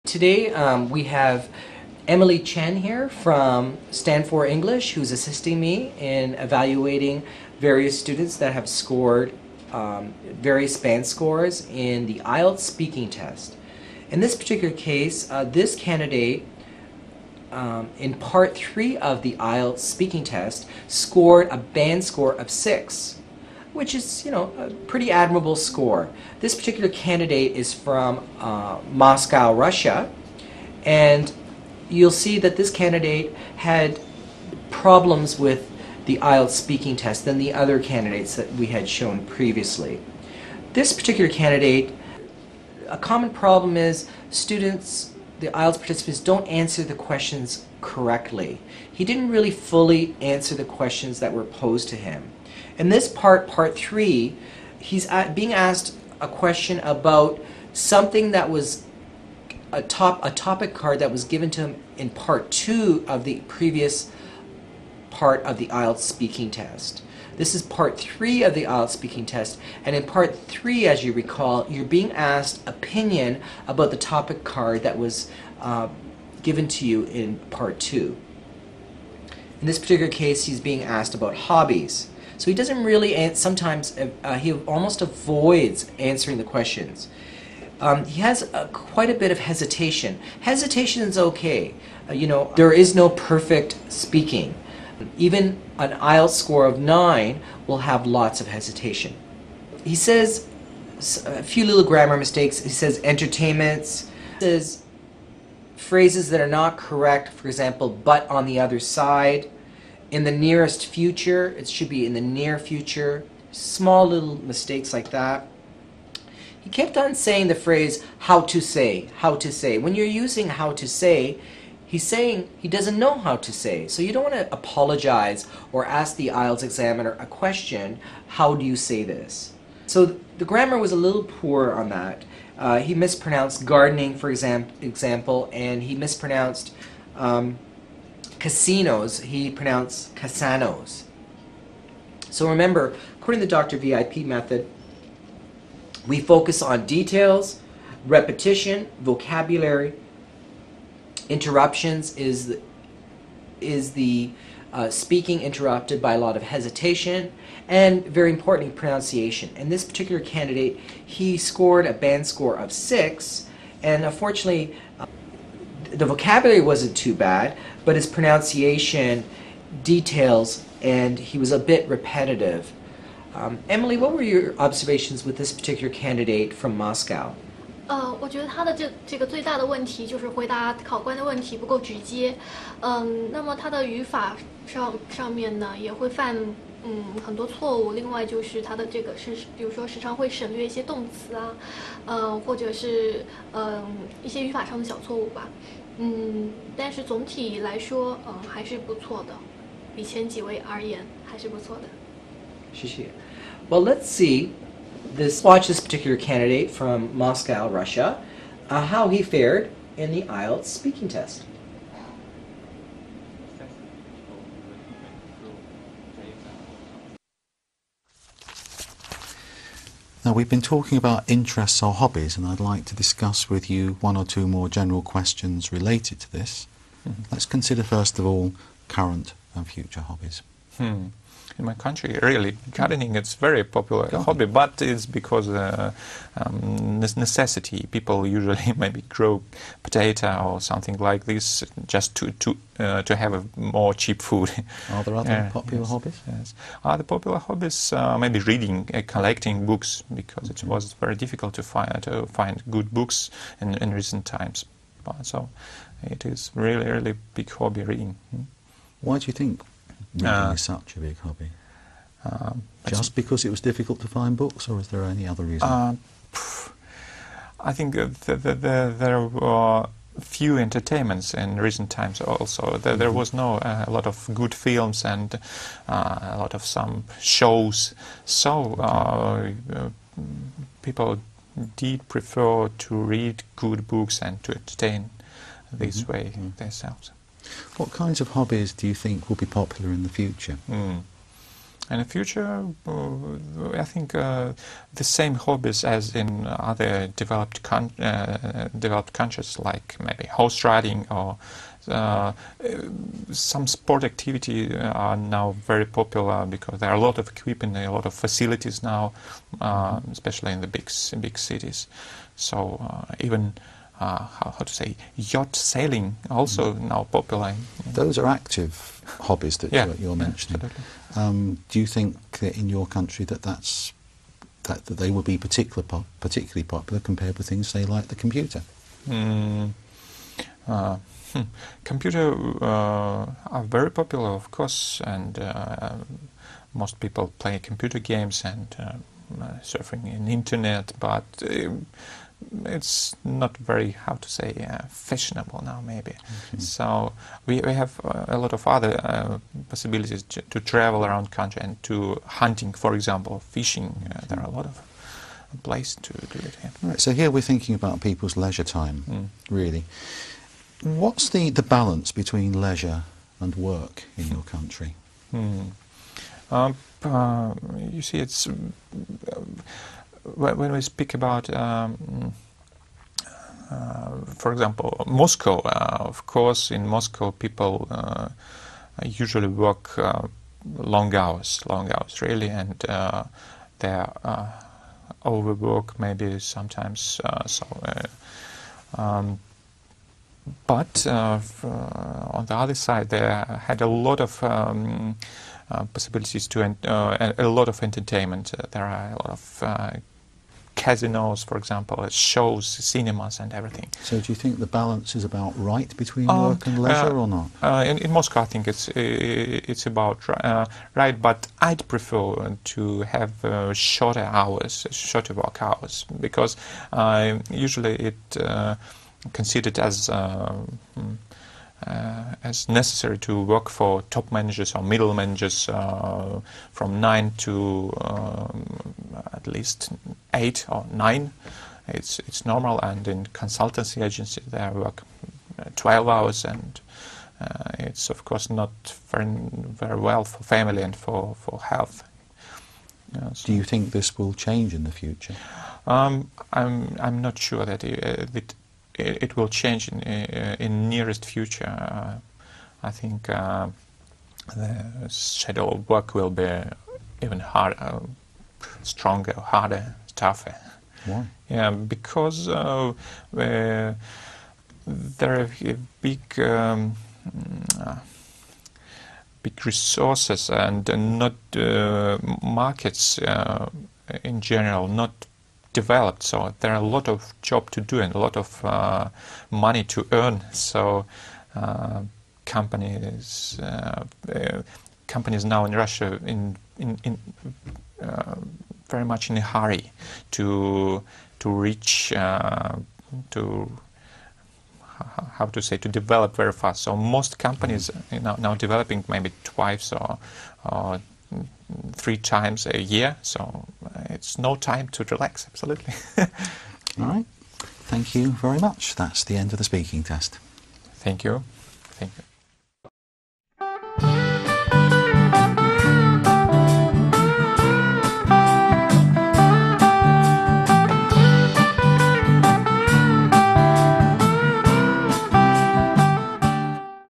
Today we have Emily Chen here from Stanford English, who's assisting me in evaluating various students that have scored various band scores in the IELTS speaking test. In this particular case, this candidate in part 3 of the IELTS speaking test scored a band score of 6, which is, a pretty admirable score. This particular candidate is from Moscow, Russia, and you'll see that this candidate had problems with the IELTS speaking test than the other candidates that we had shown previously. This particular candidate, a common problem is students, the IELTS participants, don't answer the questions correctly. He didn't really fully answer the questions that were posed to him. In this part 3, he's being asked a question about something that was a topic card that was given to him in part 2 of the previous part of the IELTS speaking test. This is part 3 of the IELTS speaking test, and in part 3, as you recall, you're being asked opinion about the topic card that was given to you in part 2. In this particular case, he's being asked about hobbies. So he doesn't really, sometimes he almost avoids answering the questions. He has quite a bit of hesitation. Hesitation is okay. There is no perfect speaking. Even an IELTS score of 9 will have lots of hesitation. He says a few little grammar mistakes. He says entertainments. He says phrases that are not correct. For example, but on the other side. In the nearest future, it should be in the near future. Small little mistakes like that. He kept on saying the phrase, how to say, how to say. When you're using how to say, he's saying he doesn't know how to say. So you don't want to apologize or ask the IELTS examiner a question, how do you say this? So the grammar was a little poor on that. He mispronounced gardening, for example, and he mispronounced casinos, he pronounced casanos. So remember, according to the Dr. VIP method, we focus on details, repetition, vocabulary. Interruptions is the speaking interrupted by a lot of hesitation, and very importantly, pronunciation. And this particular candidate, he scored a band score of 6, and unfortunately, the vocabulary wasn't too bad, but his pronunciation, details, and he was a bit repetitive. Emily, what were your observations with this particular candidate from Moscow? 我觉得他的这个最大的问题就是回答考官的问题不够直接，那么他的语法上面呢也会犯很多错误，另外就是他的这个比如说时常会省略一些动词啊，或者是一些语法上的小错误吧，但是总体来说还是不错的，比前几位而言还是不错的。谢谢。Well, let's see. Watch this particular candidate from Moscow, Russia, how he fared in the IELTS speaking test. Now, we've been talking about interests or hobbies, and I'd like to discuss with you one or two more general questions related to this. Let's consider first of all current and future hobbies. In my country, really, gardening is very popular hobby, but it's because necessity. People usually maybe grow potato or something like this just to have a more cheap food. Are there other popular hobbies? Yes. Other popular hobbies, maybe reading, collecting books, because it was very difficult to find good books in recent times. So it is really big hobby, reading. Why do you think reading is such a big hobby? Just because it was difficult to find books, or is there any other reason? I think there were few entertainments in recent times also. There was a lot of good films and a lot of some shows. So people did prefer to read good books and to entertain this way themselves. What kinds of hobbies do you think will be popular in the future? In the future, I think the same hobbies as in other developed countries, like maybe horse riding or some sport activity are now very popular because there are a lot of equipment, a lot of facilities now, especially in the big cities. So even how to say, yacht sailing also now popular. Those are active hobbies that you're mentioning. Do you think that in your country that they will be particularly popular compared with things, say, like the computer? Computer are very popular, of course, and most people play computer games and surfing in internet, but it's not very, how to say, fashionable now, maybe. Okay. So we have a lot of other possibilities to travel around country and to hunting, for example, fishing. There are a lot of places to do it here. Right, so here we're thinking about people's leisure time, really. What's the balance between leisure and work in your country? You see, it's when we speak about, for example, Moscow. Of course, in Moscow, people usually work long hours, really, and they overwork maybe sometimes. But on the other side, they had a lot of possibilities to a lot of entertainment. There are a lot of casinos, for example, shows, cinemas, and everything. So, do you think the balance is about right between work and leisure, or not? In Moscow, I think it's about right, but I'd prefer to have shorter work hours, because usually it considered as necessary to work for top managers or middle managers from 9 to at least 8 or 9. It's normal, and in consultancy agencies they work 12 hours, and it's of course not very well for family and for health. So do you think this will change in the future? I'm not sure that it will change in nearest future. I think the schedule of work will be even harder, stronger, harder, tougher. Why? Yeah, because there are big resources and not markets in general, not developed, so there are a lot of job to do and a lot of money to earn. So companies now in Russia in very much in a hurry to reach to how to say, to develop very fast. So most companies now developing maybe twice or 3 times a year, so it's no time to relax, absolutely. All right. Thank you very much. That's the end of the speaking test. Thank you. Thank you.